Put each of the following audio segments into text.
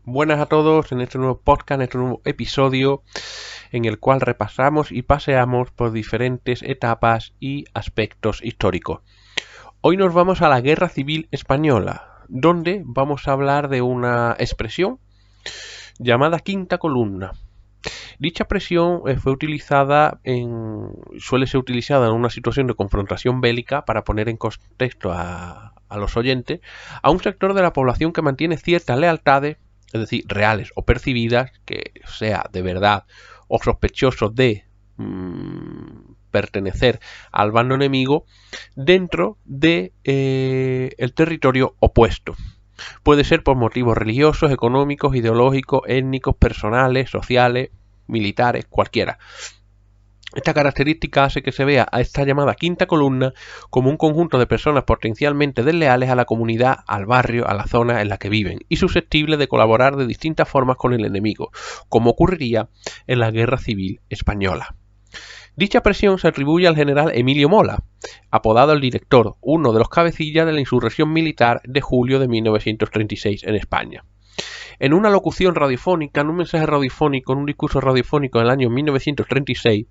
Buenas a todos en este nuevo podcast, en este nuevo episodio en el cual repasamos y paseamos por diferentes etapas y aspectos históricos. Hoy nos vamos a la Guerra Civil Española, donde vamos a hablar de una expresión llamada quinta columna. Dicha expresión suele ser utilizada en una situación de confrontación bélica para poner en contexto a los oyentes a un sector de la población que mantiene ciertas lealtades, es decir, reales o percibidas, que sea de verdad o sospechoso de pertenecer al bando enemigo dentro de el territorio opuesto. Puede ser por motivos religiosos, económicos, ideológicos, étnicos, personales, sociales, militares, cualquiera. Esta característica hace que se vea a esta llamada quinta columna como un conjunto de personas potencialmente desleales a la comunidad, al barrio, a la zona en la que viven y susceptibles de colaborar de distintas formas con el enemigo, como ocurriría en la Guerra Civil Española. Dicha presión se atribuye al general Emilio Mola, apodado el Director, uno de los cabecillas de la insurrección militar de julio de 1936 en España. En una locución radiofónica, en un mensaje radiofónico, en un discurso radiofónico del año 1936,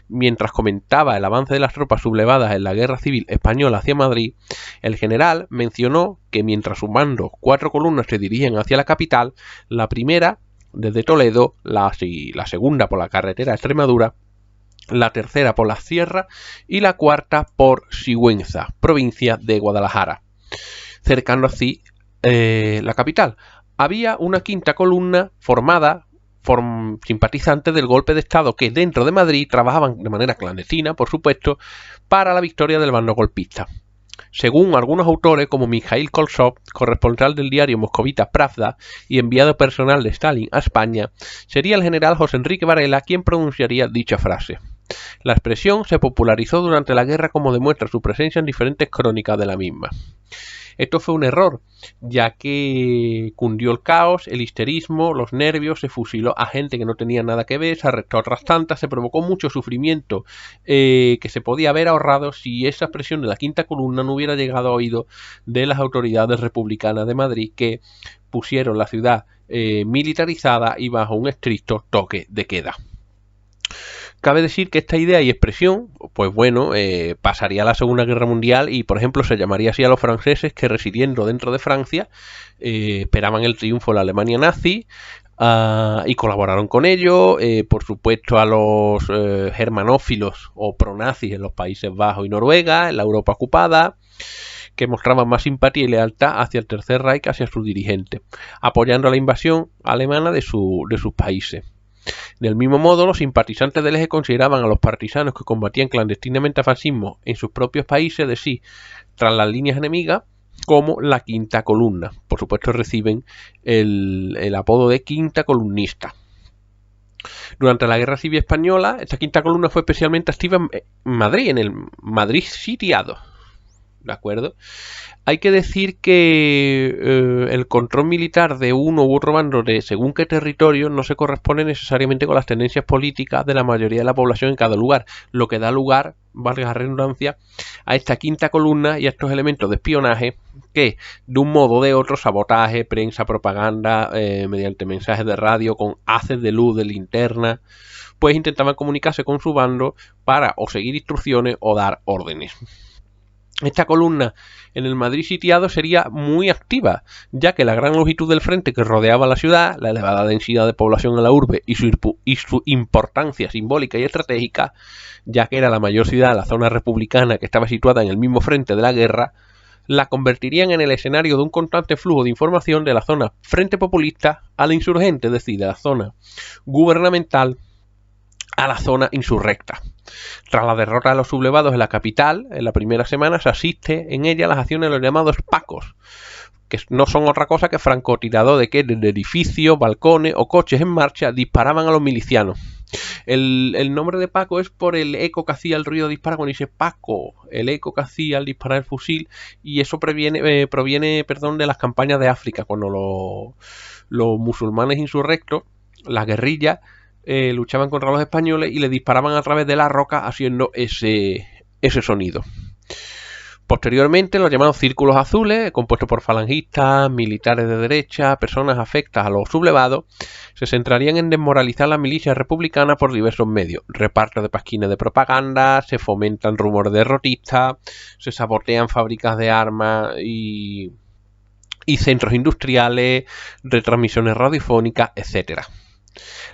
mientras comentaba el avance de las tropas sublevadas en la Guerra Civil Española hacia Madrid, el general mencionó que mientras su mando 4 columnas se dirigían hacia la capital, la primera desde Toledo, la segunda por la carretera a Extremadura, la tercera por la Sierra y la cuarta por Sigüenza, provincia de Guadalajara, cercando así la capital. Había una quinta columna formada por simpatizantes del golpe de Estado que dentro de Madrid trabajaban de manera clandestina, por supuesto, para la victoria del bando golpista. Según algunos autores, como Mikhail Kolsov, corresponsal del diario moscovita Pravda y enviado personal de Stalin a España, sería el general José Enrique Varela quien pronunciaría dicha frase. La expresión se popularizó durante la guerra como demuestra su presencia en diferentes crónicas de la misma. Esto fue un error, ya que cundió el caos, el histerismo, los nervios, se fusiló a gente que no tenía nada que ver, se arrestó a otras tantas, se provocó mucho sufrimiento que se podía haber ahorrado si esa expresión de la quinta columna no hubiera llegado a oído de las autoridades republicanas de Madrid que pusieron la ciudad militarizada y bajo un estricto toque de queda. Cabe decir que esta idea y expresión, pues bueno, pasaría a la Segunda Guerra Mundial y, por ejemplo, se llamaría así a los franceses que residiendo dentro de Francia esperaban el triunfo de la Alemania nazi y colaboraron con ello. Por supuesto, a los germanófilos o pronazis en los Países Bajos y Noruega, en la Europa ocupada, que mostraban más simpatía y lealtad hacia el Tercer Reich, hacia sus dirigentes, apoyando la invasión alemana de sus países. Del mismo modo, los simpatizantes del eje consideraban a los partisanos que combatían clandestinamente al fascismo en sus propios países de sí, tras las líneas enemigas, como la quinta columna. Por supuesto, reciben el apodo de quinta columnista. Durante la Guerra Civil Española, esta quinta columna fue especialmente activa en Madrid, en el Madrid sitiado. ¿De acuerdo? Hay que decir que el control militar de uno u otro bando de según qué territorio no se corresponde necesariamente con las tendencias políticas de la mayoría de la población en cada lugar, lo que da lugar, valga la redundancia, a esta quinta columna y a estos elementos de espionaje que, de un modo o de otro, sabotaje, prensa, propaganda, mediante mensajes de radio con haces de luz de linterna, pues intentaban comunicarse con su bando para o seguir instrucciones o dar órdenes. Esta columna en el Madrid sitiado sería muy activa, ya que la gran longitud del frente que rodeaba la ciudad, la elevada densidad de población en la urbe y su importancia simbólica y estratégica, ya que era la mayor ciudad de la zona republicana que estaba situada en el mismo frente de la guerra, la convertirían en el escenario de un constante flujo de información de la zona frente populista a la insurgente, es decir, de la zona gubernamental a la zona insurrecta. Tras la derrota de los sublevados en la capital, en la primera semana se asiste en ella a las acciones de los llamados pacos, que no son otra cosa que francotiradores que desde edificios, balcones o coches en marcha disparaban a los milicianos. El nombre de Paco es por el eco que hacía el ruido de disparar cuando dice Paco, el eco que hacía al disparar el fusil, y eso proviene de las campañas de África, cuando los musulmanes insurrectos, la guerrilla, luchaban contra los españoles y le disparaban a través de la roca haciendo ese sonido. Posteriormente, los llamados círculos azules, compuestos por falangistas, militares de derecha, personas afectas a los sublevados, se centrarían en desmoralizar la milicia republicana por diversos medios. Reparto de pasquines de propaganda, se fomentan rumores derrotistas, se sabotean fábricas de armas y centros industriales, retransmisiones radiofónicas, etc.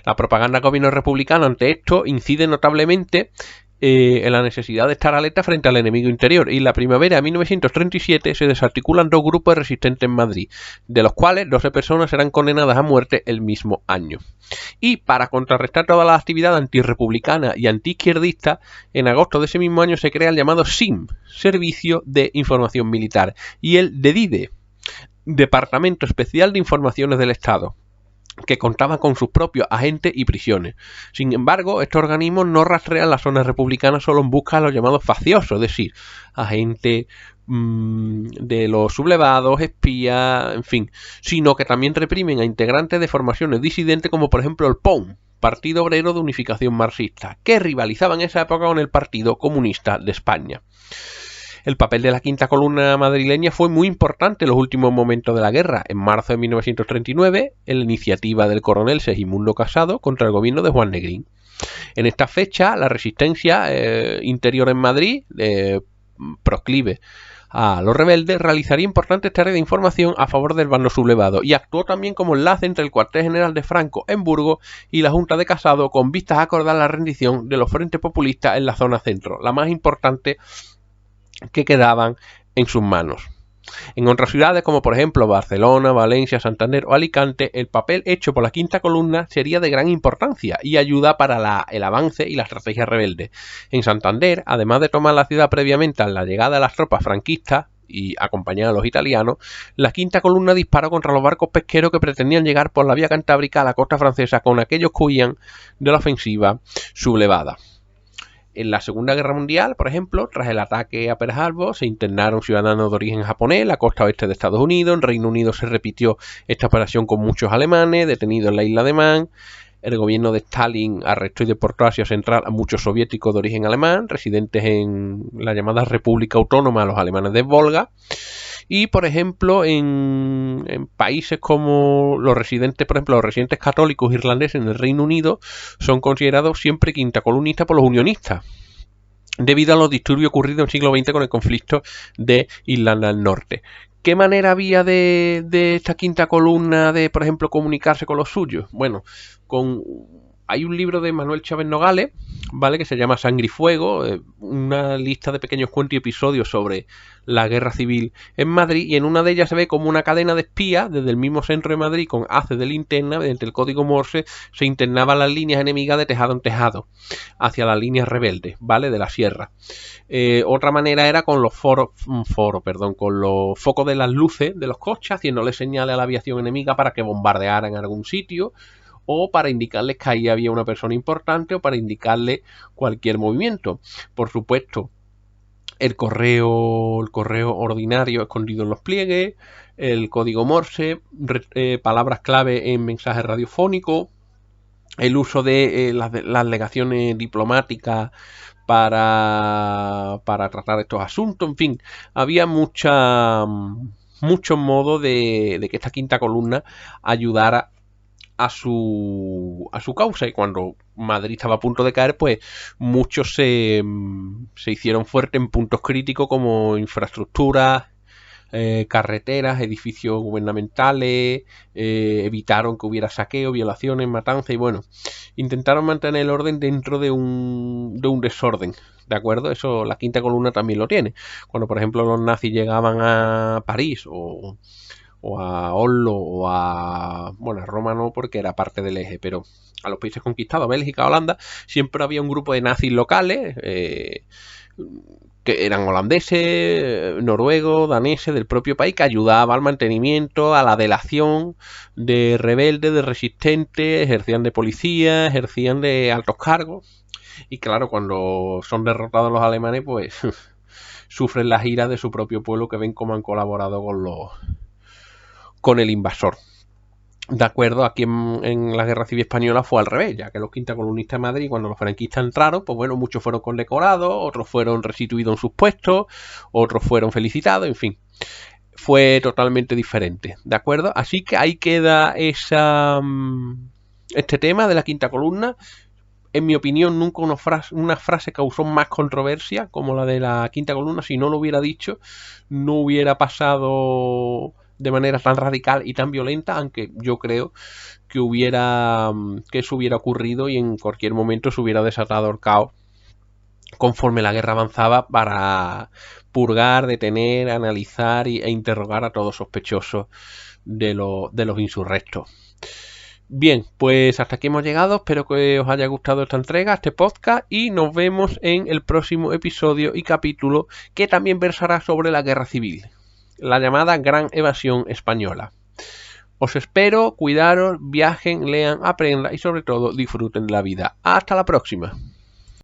La propaganda del gobierno republicano ante esto incide notablemente en la necesidad de estar alerta frente al enemigo interior, y en la primavera de 1937 se desarticulan dos grupos resistentes en Madrid, de los cuales 12 personas serán condenadas a muerte el mismo año. Y para contrarrestar toda la actividad antirrepublicana y antiizquierdista, en agosto de ese mismo año se crea el llamado SIM, Servicio de Información Militar, y el DEDIDE, Departamento Especial de Informaciones del Estado, que contaba con sus propios agentes y prisiones. Sin embargo, estos organismos no rastrean las zonas republicanas solo en busca de los llamados facciosos, es decir, agentes de los sublevados, espías, en fin, sino que también reprimen a integrantes de formaciones disidentes como por ejemplo el POUM, Partido Obrero de Unificación Marxista, que rivalizaba en esa época con el Partido Comunista de España. El papel de la quinta columna madrileña fue muy importante en los últimos momentos de la guerra. En marzo de 1939, en la iniciativa del coronel Segismundo Casado contra el gobierno de Juan Negrín. En esta fecha, la resistencia interior en Madrid, proclive a los rebeldes, realizaría importantes tareas de información a favor del bando sublevado y actuó también como enlace entre el cuartel general de Franco en Burgos y la Junta de Casado, con vistas a acordar la rendición de los frentes populistas en la zona centro, la más importante que quedaban en sus manos. En otras ciudades como por ejemplo Barcelona, Valencia, Santander o Alicante, el papel hecho por la quinta columna sería de gran importancia y ayuda para el avance y la estrategia rebelde. En Santander, además de tomar la ciudad previamente a la llegada de las tropas franquistas y acompañadas de los italianos, la quinta columna disparó contra los barcos pesqueros que pretendían llegar por la vía cantábrica a la costa francesa con aquellos que huían de la ofensiva sublevada. En la Segunda Guerra Mundial, por ejemplo, tras el ataque a Pearl Harbor, se internaron ciudadanos de origen japonés en la costa oeste de Estados Unidos. En Reino Unido se repitió esta operación con muchos alemanes detenidos en la isla de Man. El gobierno de Stalin arrestó y deportó a Asia Central a muchos soviéticos de origen alemán, residentes en la llamada República Autónoma, los alemanes de Volga. Y, por ejemplo, en países como los residentes católicos irlandeses en el Reino Unido son considerados siempre quinta columnistas por los unionistas, debido a los disturbios ocurridos en el siglo XX con el conflicto de Irlanda del Norte. ¿Qué manera había de esta quinta columna de, por ejemplo, comunicarse con los suyos? Bueno, hay un libro de Manuel Chávez Nogales, ¿vale?, que se llama Sangre y Fuego, una lista de pequeños cuentos y episodios sobre la guerra civil en Madrid, y en una de ellas se ve como una cadena de espías desde el mismo centro de Madrid con haces de linterna, mediante el código Morse, se internaban las líneas enemigas de tejado en tejado hacia las líneas rebeldes, ¿vale?, de la sierra. Otra manera era con los con los focos de las luces de los coches, haciéndole señales a la aviación enemiga para que bombardearan algún sitio, o para indicarles que ahí había una persona importante, o para indicarles cualquier movimiento. Por supuesto, el correo ordinario escondido en los pliegues, el código Morse, palabras clave en mensajes radiofónicos, el uso de las legaciones diplomáticas para tratar estos asuntos. En fin, había muchos modos de que esta quinta columna ayudara a su causa, y cuando Madrid estaba a punto de caer, pues muchos se hicieron fuertes en puntos críticos como infraestructuras, carreteras, edificios gubernamentales, evitaron que hubiera saqueo, violaciones, matanzas, y bueno, intentaron mantener el orden dentro de un desorden, ¿de acuerdo? Eso la quinta columna también lo tiene. Cuando por ejemplo los nazis llegaban a París o a Oslo o a Roma no, porque era parte del eje, pero a los países conquistados, Bélgica, Holanda, siempre había un grupo de nazis locales, que eran holandeses, noruegos, daneses, del propio país, que ayudaba al mantenimiento, a la delación de rebeldes, de resistentes, ejercían de policía, ejercían de altos cargos. Y claro, cuando son derrotados los alemanes, pues sufren las iras de su propio pueblo, que ven cómo han colaborado con el invasor. De acuerdo, aquí en la Guerra Civil Española fue al revés, ya que los quintacolumnistas de Madrid, cuando los franquistas entraron, pues bueno, muchos fueron condecorados, otros fueron restituidos en sus puestos, otros fueron felicitados, en fin. Fue totalmente diferente, ¿de acuerdo? Así que ahí queda este tema de la quinta columna. En mi opinión, nunca una frase causó más controversia como la de la quinta columna. Si no lo hubiera dicho, no hubiera pasado de manera tan radical y tan violenta, aunque yo creo que eso hubiera ocurrido y en cualquier momento se hubiera desatado el caos conforme la guerra avanzaba para purgar, detener, analizar e interrogar a todos sospechosos de los insurrectos. Bien, pues hasta aquí hemos llegado. Espero que os haya gustado esta entrega, este podcast, y nos vemos en el próximo episodio y capítulo, que también versará sobre la guerra civil, la llamada Gran Evasión Española. Os espero, cuidaros, viajen, lean, aprendan y sobre todo disfruten de la vida. Hasta la próxima.